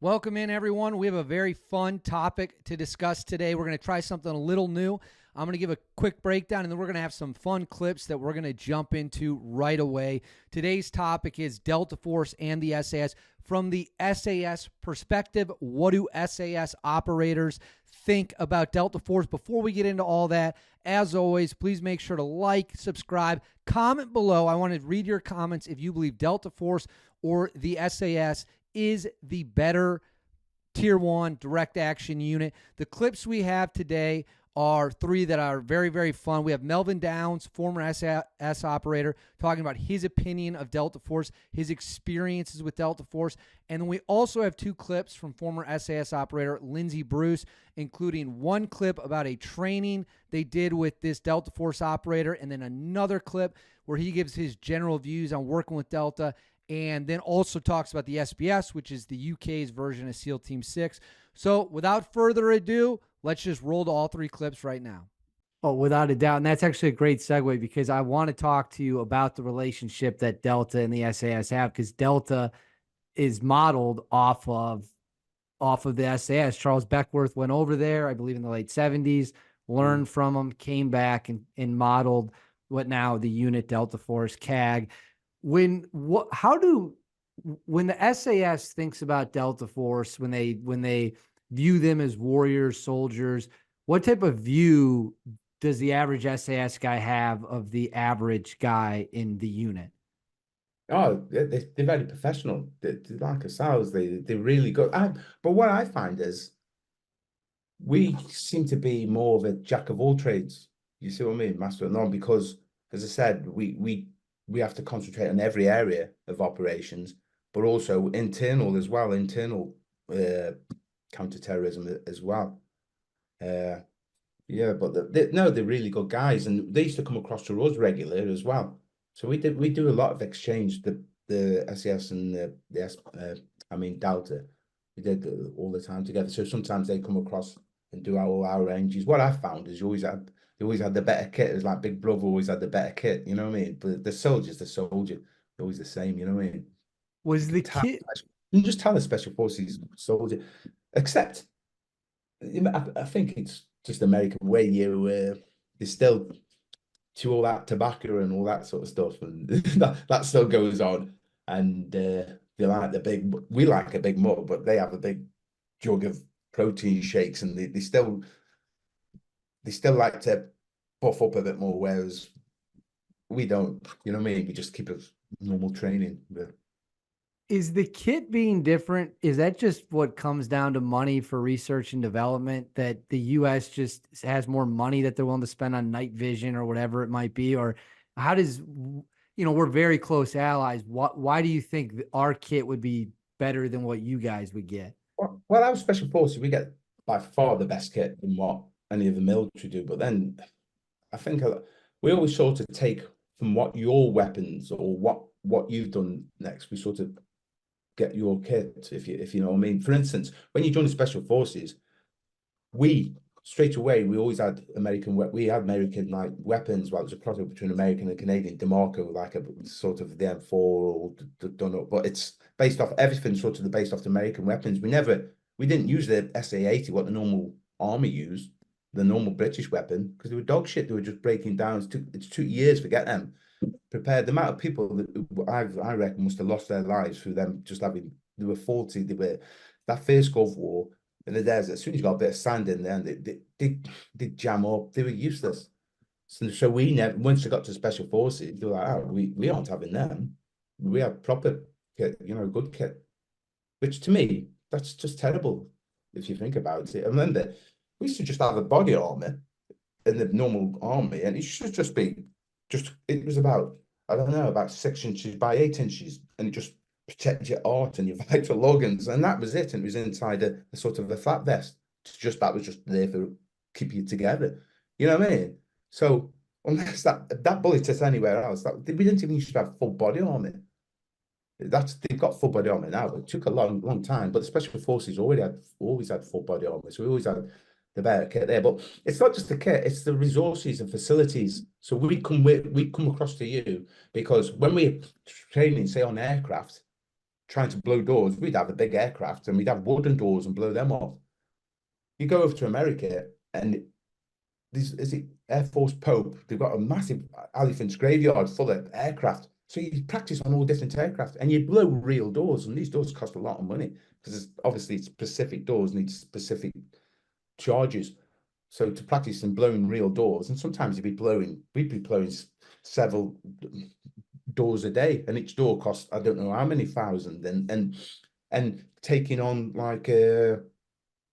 Welcome in, everyone. We have a very fun topic to discuss today. We're going to try something a little new. I'm going to give a quick breakdown, and then we're going to have some fun clips that we're going to jump into right away. Today's topic is Delta Force and the SAS. From the SAS perspective, what do SAS operators think about Delta Force? Before we get into all that, as always, please make sure to like, subscribe, comment below. I want to read your comments if you believe Delta Force or the SAS is the better Tier 1 direct action unit. The clips we have today are three that are very, very fun. We have Melvyn Downs, former SAS operator, talking about his opinion of Delta Force, his experiences with Delta Force. And then we also have two clips from former SAS operator Lindsay, including one clip about a training they did with this Delta Force operator, and then another clip where he gives his general views on working with Delta, and then also talks about the SBS, which is the UK's version of SEAL Team 6. So without further ado, let's just roll to all three clips right now. Oh, without a doubt. And that's actually a great segue because I want to talk to you about the relationship that Delta and the SAS have, because Delta is modeled off of the SAS. Charles Beckworth went over there, I believe in the late 70s, learned from him, came back and modeled what now the unit Delta Force CAG. When the SAS thinks about Delta Force, when they view them as warriors, soldiers, what type of view does the average SAS guy have of the average guy in the unit? Oh, they're very professional. They're like ourselves. They're really good. But what I find is we seem to be more of a jack of all trades. You see what I mean, master of none? Because, as I said, we have to concentrate on every area of operations, but also internal as well, internal counterterrorism as well. Yeah, but they're really good guys, and they used to come across to us regularly as well. So we do a lot of exchange. The SAS and Delta, we did all the time together. So sometimes they come across and do our ranges. What I found is they always had the better kit. It was like Big Brother always had the better kit. You know what I mean? But the soldier's the soldier. They're always the same. You know what I mean? Was the kit? You can just tell the special forces soldier, except I think it's just American way. They still chew all that tobacco and all that sort of stuff, and that still goes on. And they like we like a big mug, but they have a big jug of protein shakes, and they still like to puff up a bit more, whereas we don't. You know what I mean? We just keep a normal training. But Is the kit being different? Is that just what comes down to money for research and development, that the US just has more money that they're willing to spend on night vision or whatever it might be? Or how does, we're very close allies. Why do you think our kit would be better than what you guys would get? well, our special forces, we get by far the best kit than what any of the military do. But then I think we always sort of take from what your weapons or what you've done next. We sort of get your kit, if you know what I mean. For instance, when you join the special forces, we straight away we had American like weapons. Well, it was a crossover between American and Canadian. DeMarco, like a sort of the M4 or done up, but it's based off everything sort of based off the American weapons. We didn't use the SA-80, what the normal army used, the normal British weapon, because they were dog shit. They were just breaking down. It's 2 years to get them prepared. The amount of people that I reckon must have lost their lives through them just having. They were faulty. They were that first Gulf War in the desert. As soon as you got a bit of sand in there, and they jam up. They were useless. So we never. Once they got to special forces, they were like, oh, we aren't having them. We have proper kit, good kit. Which to me, that's just terrible if you think about it. I remember we used to just have a body armor in the normal army, and it should just be. It was about, I don't know, about 6 inches by 8 inches, and it just protected your heart and your vital organs, and that was it. And it was inside a sort of a flat vest. That was just there for keep you together. You know what I mean? So unless that bullet hit anywhere else, we didn't even used to have full body armor. They've got full body armor now, but it took a long time. But the special forces always had full body armor, so we always had the better kit there. But it's not just the kit; it's the resources and facilities. So we come across to you because when we're training, say on aircraft, trying to blow doors, we'd have a big aircraft and we'd have wooden doors and blow them off. You go over to America and is it Air Force Pope? They've got a massive elephant's graveyard full of aircraft. So you practice on all different aircraft and you blow real doors. And these doors cost a lot of money because obviously specific doors need specific charges. So to practice and blowing real doors, and sometimes we'd be blowing several doors a day, and each door costs I don't know how many thousand, and taking on like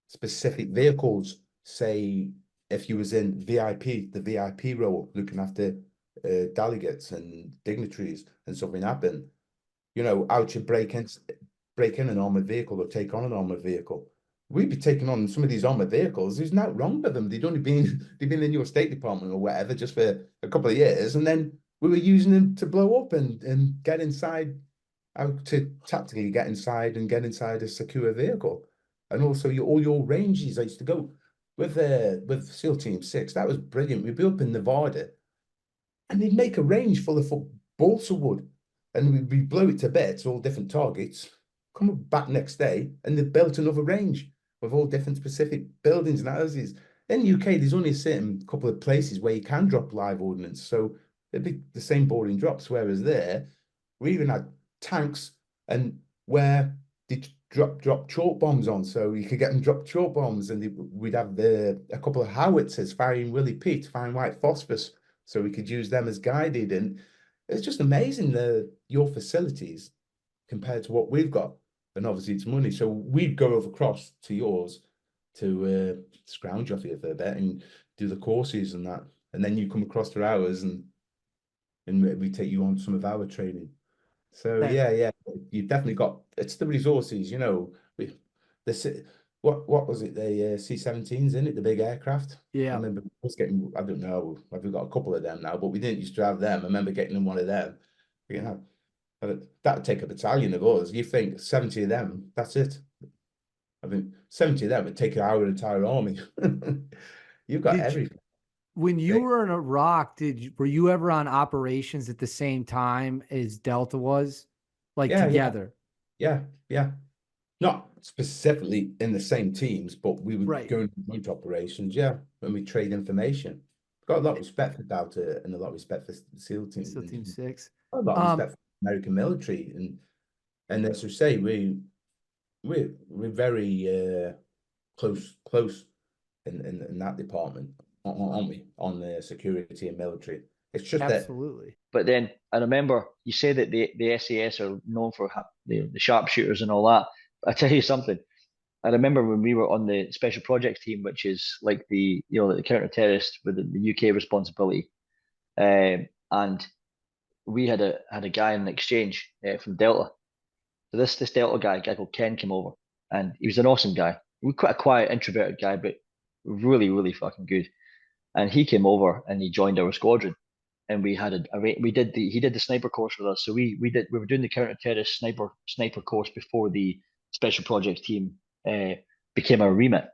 specific vehicles. Say if you was in VIP, the VIP role, looking after delegates and dignitaries, and something happened, you know, how to break in an armored vehicle or take on an armored vehicle. We'd be taking on some of these armored vehicles. There's nothing wrong with them. They've been in your State Department or whatever just for a couple of years, and then we were using them to blow up and get inside, how to tactically get inside and get inside a secure vehicle. And also all your ranges. I used to go with SEAL Team 6. That was brilliant. We'd be up in Nevada and they'd make a range full of balsa wood, and we'd blow it to bits, all different targets, come back next day and they've built another range with all different specific buildings and houses. In the UK, there's only a certain couple of places where you can drop live ordnance. So it'd be the same boring drops, whereas there, we even had tanks and where they drop chalk bombs on, so you could get them drop chalk bombs, and we'd have a couple of howitzers firing Willie Pete, firing white phosphorus, so we could use them as guided. And it's just amazing your facilities compared to what we've got. And obviously it's money, so we'd go over across to yours to scrounge off you for a bit and do the courses and that, and then you come across to ours and we take you on some of our training. So yeah, you've definitely got, it's the resources, you know. What was it, the C-17s in it, the big aircraft? Yeah. I remember us getting, I don't know, we've got a couple of them now, but we didn't used to have them. I remember getting one of them. You know, that would take a battalion of us. You think 70 of them, that's it. I mean, 70 of them would take our entire army. You've got everything. When you were in Iraq, were you ever on operations at the same time as Delta was? Like together? Yeah. Not specifically in the same teams, but we would go into joint operations, when we trade information. Got a lot of respect for Delta and a lot of respect for SEAL Team. SEAL Team 6. A lot of respect for the American military. And as you say, we're very close in that department, aren't we? On the security and military. It's just absolutely. But then I remember you say that the SAS are known for the sharpshooters and all that. I tell you something. I remember when we were on the special projects team, which is like the counter-terrorist with the UK responsibility, and we had a guy in exchange from Delta. So this Delta guy, a guy called Ken, came over, and he was an awesome guy. He was quite a quiet, introverted guy, but really, really fucking good. And he came over and he joined our squadron, and we had he did the sniper course with us. So we were doing the counter-terrorist sniper course before the special projects team became our remit,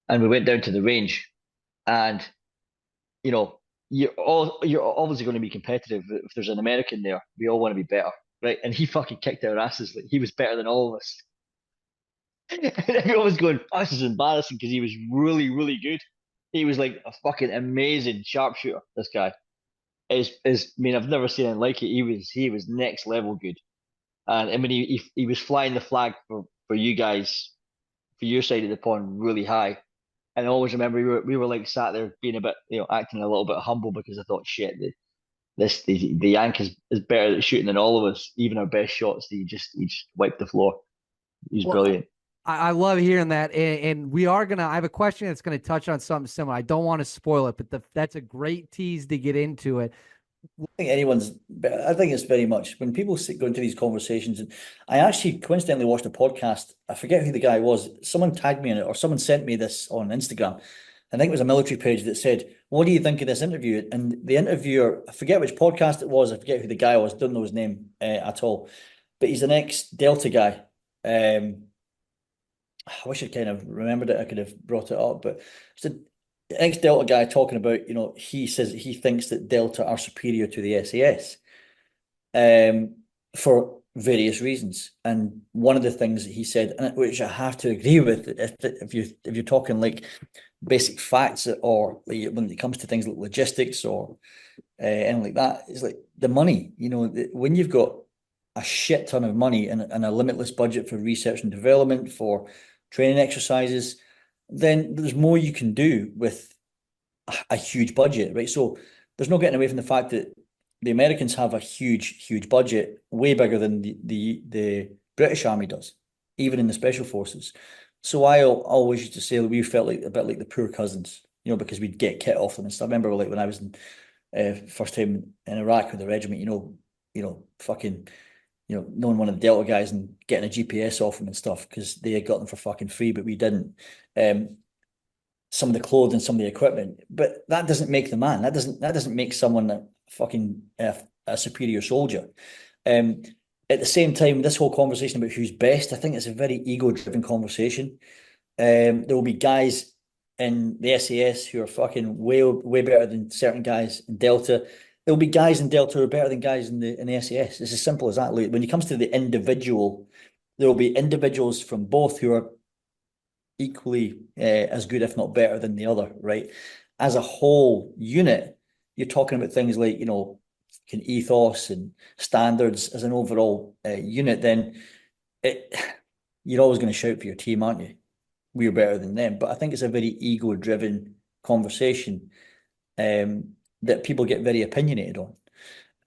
and we went down to the range, and you know, you're obviously going to be competitive. If there's an American there, we all want to be better, right? And he fucking kicked our asses. Like, he was better than all of us. And everyone was going, "Oh, this is embarrassing," because he was really, really good. He was like a fucking amazing sharpshooter. This guy I mean, I've never seen anything like it. He was next level good. And I mean, he was flying the flag for you guys, for your side of the pond, really high. And I always remember we were like sat there being a bit, acting a little bit humble, because I thought, shit, the Yank is better at shooting than all of us. Even our best shots, he just wiped the floor. He's brilliant. I love hearing that. And I have a question that's going to touch on something similar. I don't want to spoil it, but that's a great tease to get into it. I think it's very much when people go into these conversations, and I actually coincidentally watched a podcast. I forget who the guy was. Someone tagged me in it, or someone sent me this on Instagram. I think it was a military page that said, "What do you think of this interview?" And the interviewer, I forget which podcast it was. I forget who the guy was. Don't know his name at all. But he's an ex-Delta guy. I wish I kind of remembered it. I could have brought it up, but it's an ex-Delta guy talking about, he says he thinks that Delta are superior to the SAS for various reasons. And one of the things that he said, and which I have to agree with, if you're talking like basic facts, or like when it comes to things like logistics or anything like that, is like the money. When you've got a shit ton of money and a limitless budget for research and development, for training exercises, then there's more you can do with a huge budget, right? So there's no getting away from the fact that the Americans have a huge budget, way bigger than the British Army does, even in the special forces. So I always used to say that we felt like a bit like the poor cousins, because we'd get kit off them and stuff. I remember like when I was in first time in Iraq with the regiment, fucking, knowing one of the Delta guys and getting a GPS off them and stuff because they had got them for fucking free, but we didn't. Some of the clothes and some of the equipment, but that doesn't make the man. That doesn't make someone a fucking a superior soldier. At the same time, this whole conversation about who's best, I think it's a very ego-driven conversation. There will be guys in the SAS who are fucking way better than certain guys in Delta. There will be guys in Delta who are better than guys in the SAS. It's as simple as that. Like, when it comes to the individual, there will be individuals from both who are equally as good, if not better, than the other, right? As a whole unit, you're talking about things like, ethos and standards as an overall unit, then you're always going to shout for your team, aren't you? We're better than them. But I think it's a very ego-driven conversation that people get very opinionated on.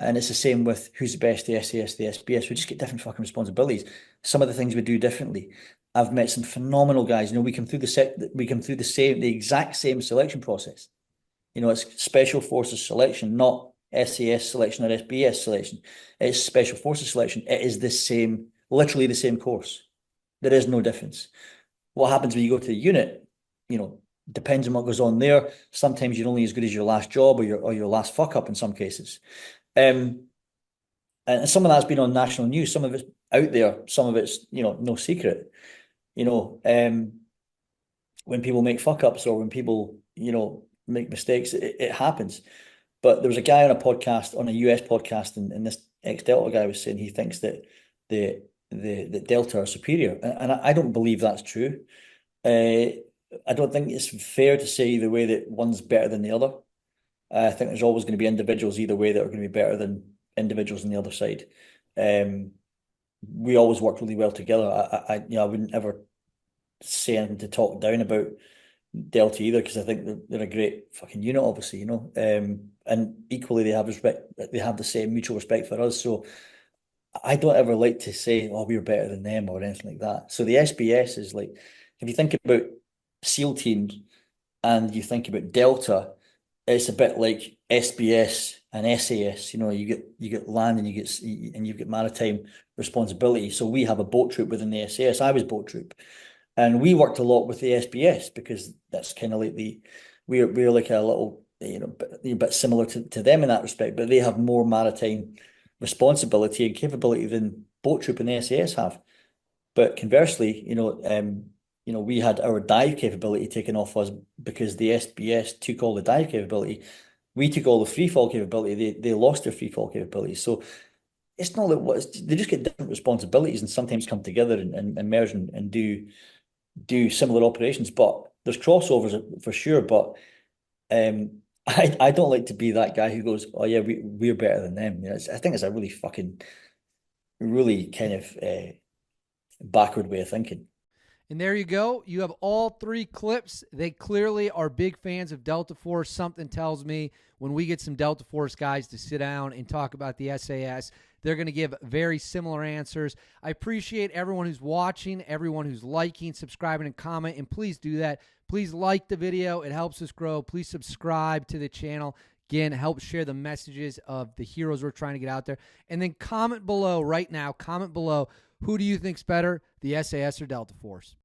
And it's the same with who's the best, the SAS, the SBS. We just get different fucking responsibilities. Some of the things we do differently. I've met some phenomenal guys. We come through the exact same selection process. It's special forces selection, not SAS selection or SBS selection. It's special forces selection. It is the same, literally the same course. There is no difference. What happens when you go to the unit, depends on what goes on there. Sometimes you're only as good as your last job or your last fuck up in some cases. And some of that's been on national news. Some of it's out there. Some of it's, no secret. When people make fuck ups or when people, make mistakes, it happens. But there was a guy on a US podcast, and this ex-Delta guy was saying he thinks that the Delta are superior, and I don't believe that's true. I don't think it's fair to say either way that one's better than the other. I think there's always going to be individuals either way that are going to be better than individuals on the other side. We always work really well together. I wouldn't ever say anything to talk down about Delta either, because I think they're a great fucking unit, obviously, and equally they have respect. They have the same mutual respect for us. So I don't ever like to say, "Oh, we're better than them" or anything like that. So the SBS is like, if you think about SEAL teams and you think about Delta, it's a bit like SBS and SAS. You get land and you've got maritime responsibility. So we have a boat troop within the SAS. I was boat troop. And we worked a lot with the SBS because that's kind of like we're like a little, bit similar to them in that respect, but they have more maritime responsibility and capability than boat troop and the SAS have. But conversely, we had our dive capability taken off us because the SBS took all the dive capability. We took all the free fall capability. They lost their free fall capability. So it's not that they just get different responsibilities and sometimes come together and merge and do similar operations, but there's crossovers for sure. But I don't like to be that guy who goes, "Oh yeah, we're better than them." I think it's a really kind of backward way of thinking. And there you go. You have all three clips. They clearly are big fans of Delta Force. Something tells me when we get some Delta Force guys to sit down and talk about the SAS, they're going to give very similar answers. I appreciate everyone who's watching, everyone who's liking, subscribing, and commenting. And please do that. Please like the video. It helps us grow. Please subscribe to the channel. Again, help share the messages of the heroes we're trying to get out there. And then comment below right now. Comment below. Who do you think's better, the SAS or Delta Force?